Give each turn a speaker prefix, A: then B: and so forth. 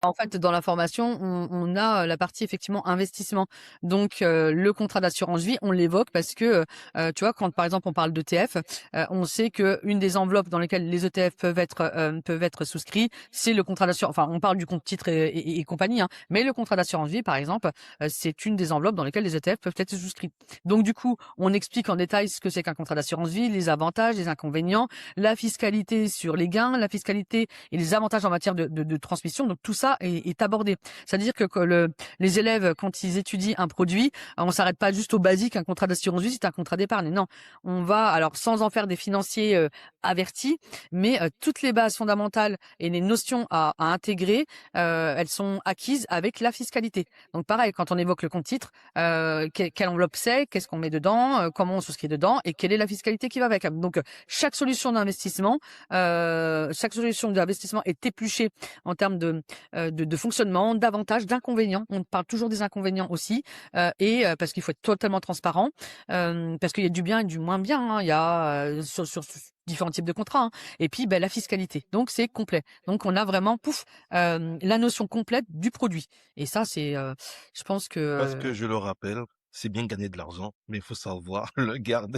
A: En fait, dans la formation, on a, la partie effectivement investissement. Donc, le contrat d'assurance vie, on l'évoque parce que, tu vois, quand par exemple on parle d'ETF, on sait qu'une des enveloppes dans lesquelles les ETF peuvent être souscrits, c'est le contrat d'assurance. Enfin, on parle du compte titre et compagnie, hein, mais le contrat d'assurance vie, par exemple, c'est une des enveloppes dans lesquelles les ETF peuvent être souscrits. Donc du coup, on explique en détail ce que c'est qu'un contrat d'assurance vie, les avantages, les inconvénients, la fiscalité sur les gains, la fiscalité et les avantages en matière de transmission. Donc tout ça est abordé. C'est-à-dire que les élèves, quand ils étudient un produit, on s'arrête pas juste au basique, un contrat d'assurance vie, c'est un contrat d'épargne. Non, on va, alors sans en faire des financiers avertis, mais toutes les bases fondamentales et les notions à intégrer, elles sont acquises avec la fiscalité. Donc pareil, quand on évoque le compte titre, quelle enveloppe c'est, qu'est-ce qu'on met dedans, comment on souscrit dedans et quelle est la fiscalité qui va avec. Donc chaque solution d'investissement est épluchée en termes de fonctionnement, d'avantages, d'inconvénients. On parle toujours des inconvénients aussi, parce qu'il faut être totalement transparent, parce qu'il y a du bien et du moins bien, hein. Il y a sur différents types de contrats, hein. Et puis la fiscalité. Donc c'est complet. Donc on a vraiment la notion complète du produit. Et ça je pense
B: Parce
A: que
B: que je le rappelle, c'est bien gagner de l'argent, mais il faut savoir le garder.